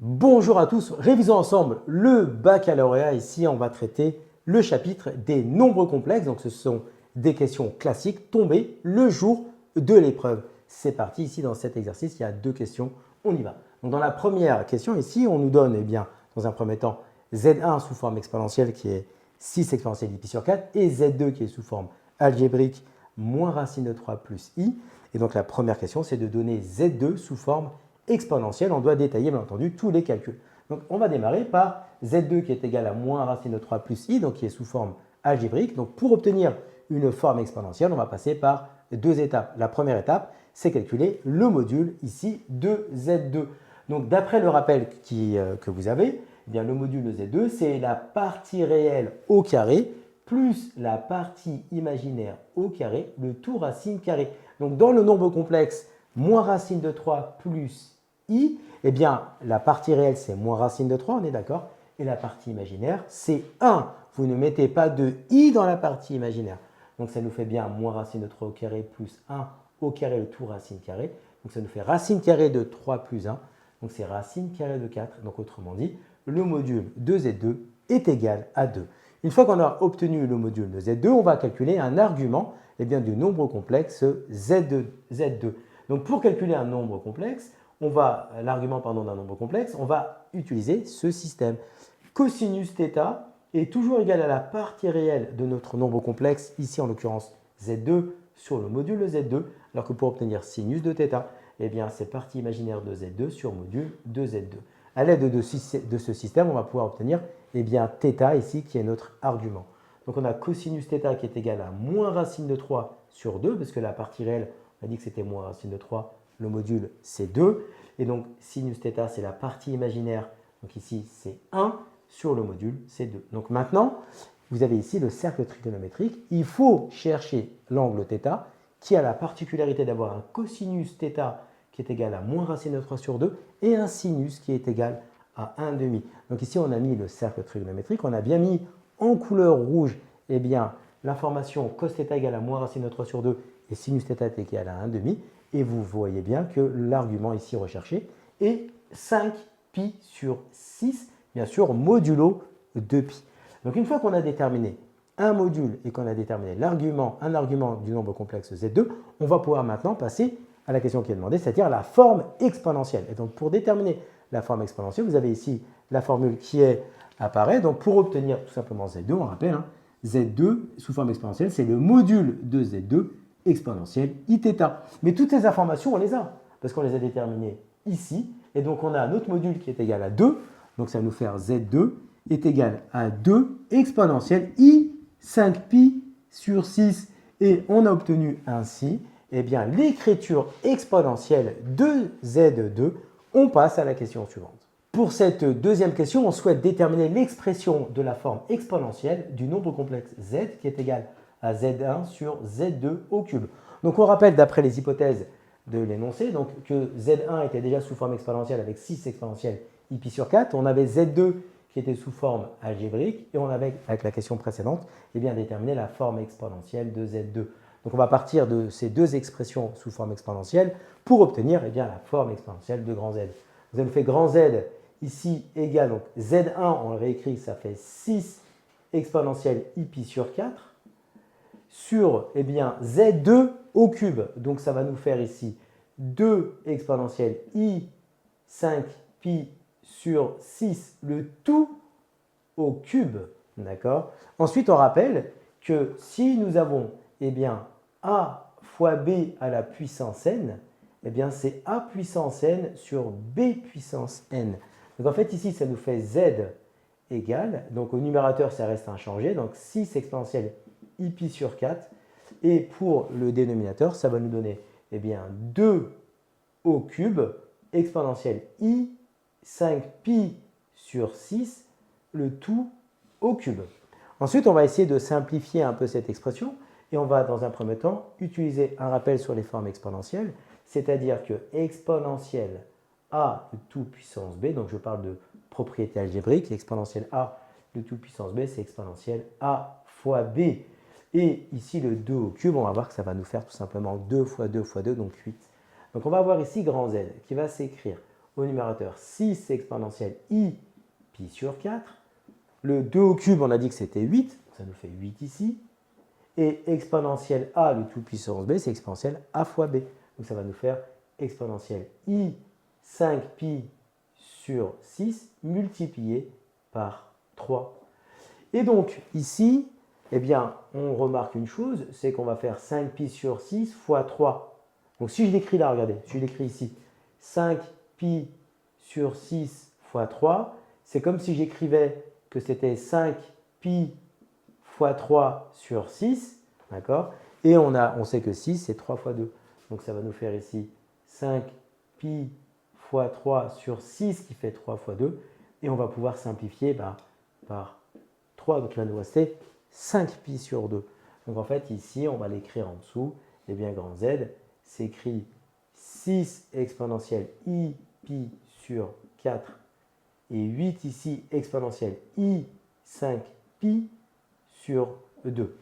Bonjour à tous, révisons ensemble le baccalauréat. Ici, on va traiter le chapitre des nombres complexes. Donc, ce sont des questions classiques tombées le jour de l'épreuve. C'est parti, ici dans cet exercice, il y a deux questions, on y va. Donc, dans la première question, ici, on nous donne, dans un premier temps, Z1 sous forme exponentielle qui est 6 exponentielle pi sur 4 et Z2 qui est sous forme algébrique moins racine de 3 plus i. Et donc, la première question, c'est de donner Z2 sous forme exponentielle. On doit détailler, bien entendu, tous les calculs. Donc, on va démarrer par Z2 qui est égal à moins racine de 3 plus i, donc qui est sous forme algébrique. Donc, pour obtenir une forme exponentielle, on va passer par deux étapes. La première étape, c'est calculer le module ici de Z2. Donc, d'après le rappel que vous avez, eh bien, le module de Z2, c'est la partie réelle au carré plus la partie imaginaire au carré, le tout racine carré. Donc, dans le nombre complexe, moins racine de 3 plus i, eh bien, la partie réelle, c'est moins racine de 3, on est d'accord? Et la partie imaginaire, c'est 1. Vous ne mettez pas de i dans la partie imaginaire. Donc, ça nous fait bien moins racine de 3 au carré plus 1 au carré, le tout racine carré. Donc, ça nous fait racine carrée de 3 plus 1. Donc, c'est racine carrée de 4. Donc, autrement dit, le module de Z2 est égal à 2. Une fois qu'on a obtenu le module de Z2, on va calculer un argument du nombre complexe Z2. Donc, pour calculer un nombre complexe, l'argument d'un nombre complexe, on va utiliser ce système. Cosinus θ est toujours égal à la partie réelle de notre nombre complexe, ici en l'occurrence Z2 sur le module de Z2, alors que pour obtenir sinus de θ, eh bien, c'est partie imaginaire de Z2 sur module de Z2. À l'aide de ce système, on va pouvoir obtenir θ ici qui est notre argument. Donc on a cosinus θ qui est égal à moins racine de 3 sur 2, parce que la partie réelle, on a dit que c'était moins racine de 3, le module c'est 2. Et donc sinus θ c'est la partie imaginaire, donc ici c'est 1 sur le module c'est 2. Donc maintenant, vous avez ici le cercle trigonométrique. Il faut chercher l'angle θ qui a la particularité d'avoir un cosinus θ qui est égal à moins racine de 3 sur 2 et un sinus qui est égal à 1,5. Donc ici, on a mis le cercle trigonométrique, on a bien mis en couleur rouge l'information cos θ égale à moins racine de 3 sur 2 et sinus θ est égal à 1,5. Et vous voyez bien que l'argument ici recherché est 5pi sur 6, bien sûr, modulo 2pi. Donc une fois qu'on a déterminé un module et qu'on a déterminé un argument du nombre complexe Z2, on va pouvoir maintenant passer à la question qui est demandée, c'est-à-dire la forme exponentielle. Et donc pour déterminer la forme exponentielle, vous avez ici la formule qui apparaît. Donc pour obtenir tout simplement Z2, on rappelle, Z2 sous forme exponentielle, c'est le module de Z2 exponentielle Iθ. Mais toutes ces informations, on les a, parce qu'on les a déterminées ici. Et donc on a un autre module qui est égal à 2. Donc ça va nous faire Z2 est égal à 2 exponentielle I 5pi sur 6. Et on a obtenu ainsi l'écriture exponentielle de Z2. On passe à la question suivante. Pour cette deuxième question, on souhaite déterminer l'expression de la forme exponentielle du nombre complexe Z qui est égal à Z1 sur Z2 au cube. Donc on rappelle d'après les hypothèses de l'énoncé que Z1 était déjà sous forme exponentielle avec 6 exponentielles pi sur 4. On avait Z2 qui était sous forme algébrique et on avait, avec la question précédente, déterminé la forme exponentielle de Z2. Donc on va partir de ces deux expressions sous forme exponentielle pour obtenir la forme exponentielle de grand Z. Vous avez fait grand Z ici égale, donc Z1, on le réécrit, ça fait 6 exponentielle pi sur 4 sur Z2 au cube. Donc ça va nous faire ici 2 exponentielle i 5 pi sur 6, le tout au cube. D'accord? Ensuite, on rappelle que si nous avons a fois b à la puissance n, c'est a puissance n sur b puissance n. Donc en fait, ici, ça nous fait z égale, donc au numérateur, ça reste inchangé, donc 6 exponentielle pi sur 4. Et pour le dénominateur, ça va nous donner 2 au cube exponentielle i 5pi sur 6, le tout au cube. Ensuite, on va essayer de simplifier un peu cette expression et on va dans un premier temps utiliser un rappel sur les formes exponentielles, c'est-à-dire que exponentielle a de tout puissance b, donc je parle de propriété algébrique, exponentielle a de tout puissance b, c'est exponentielle a fois b. Et ici, le 2 au cube, on va voir que ça va nous faire tout simplement 2 fois 2 fois 2, donc 8. Donc on va avoir ici grand Z qui va s'écrire Au numérateur, 6 exponentielle i pi sur 4. Le 2 au cube, on a dit que c'était 8, ça nous fait 8 ici. Et exponentielle a, le tout puissance b, c'est exponentielle a fois b. Donc ça va nous faire exponentielle i 5 pi sur 6 multiplié par 3. Et donc ici, eh bien, on remarque une chose, c'est qu'on va faire 5 pi sur 6 fois 3. Donc si je l'écris là, regardez, si je l'écris ici, 5 pi sur 6 fois 3, c'est comme si j'écrivais que c'était 5 pi fois 3 sur 6, d'accord? Et on sait que 6, c'est 3 fois 2. Donc ça va nous faire ici 5 pi fois 3 sur 6 qui fait 3 fois 2. Et on va pouvoir simplifier par 3. Donc il va nous rester 5 pi sur 2. Donc en fait, ici, on va l'écrire en dessous. Eh bien, grand Z s'écrit 6 exponentielle i pi sur 4 et 8 ici exponentielle i 5 pi sur 2.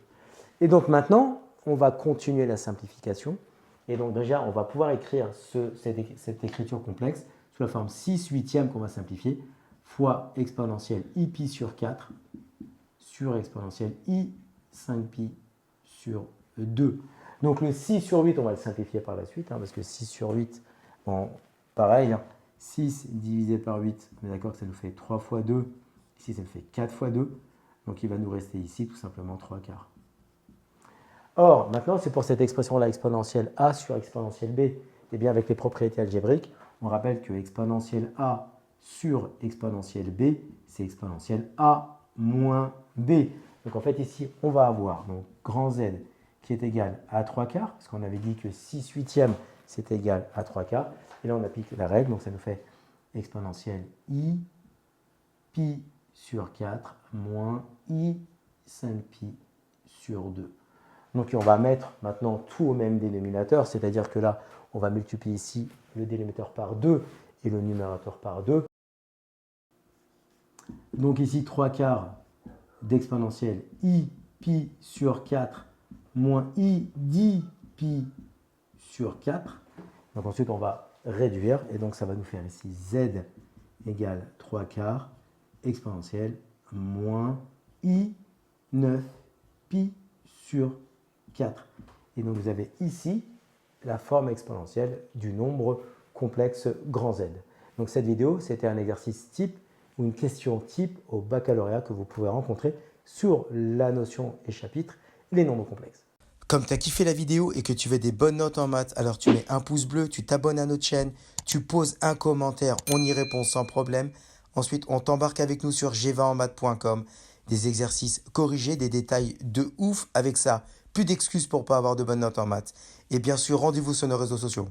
Et donc maintenant, on va continuer la simplification. Et donc déjà, on va pouvoir écrire cette écriture complexe sous la forme 6 huitièmes qu'on va simplifier fois exponentielle i pi sur 4 sur exponentielle i 5 pi sur 2. Donc le 6 sur 8, on va le simplifier par la suite, parce que 6 sur 8, bon, pareil, 6 divisé par 8, on est d'accord que ça nous fait 3 fois 2. Ici, ça nous fait 4 fois 2. Donc, il va nous rester ici tout simplement 3 quarts. Or, maintenant, c'est pour cette expression-là, exponentielle a sur exponentielle b, et bien avec les propriétés algébriques, on rappelle que exponentielle a sur exponentielle b, c'est exponentielle a moins b. Donc, en fait, ici, on va avoir donc, grand Z qui est égal à 3 quarts, parce qu'on avait dit que 6 huitièmes, c'est égal à 3 quarts. Et là, on applique la règle, donc ça nous fait exponentielle i pi sur 4 moins i 5 pi sur 2. Donc, on va mettre maintenant tout au même dénominateur, c'est-à-dire que là, on va multiplier ici le dénominateur par 2 et le numérateur par 2. Donc ici, 3 quarts d'exponentielle i pi sur 4 moins i 10 pi sur 4. Donc ensuite, on va réduire et donc ça va nous faire ici z égale 3 quarts exponentielle moins i 9 pi sur 4. Et donc vous avez ici la forme exponentielle du nombre complexe grand Z. Donc cette vidéo, c'était un exercice type ou une question type au baccalauréat que vous pouvez rencontrer sur la notion et chapitre, les nombres complexes. Comme tu as kiffé la vidéo et que tu veux des bonnes notes en maths, alors tu mets un pouce bleu, tu t'abonnes à notre chaîne, tu poses un commentaire, on y répond sans problème. Ensuite, on t'embarque avec nous sur gvaenmaths.com. Des exercices corrigés, des détails de ouf avec ça. Plus d'excuses pour pas avoir de bonnes notes en maths. Et bien sûr, rendez-vous sur nos réseaux sociaux.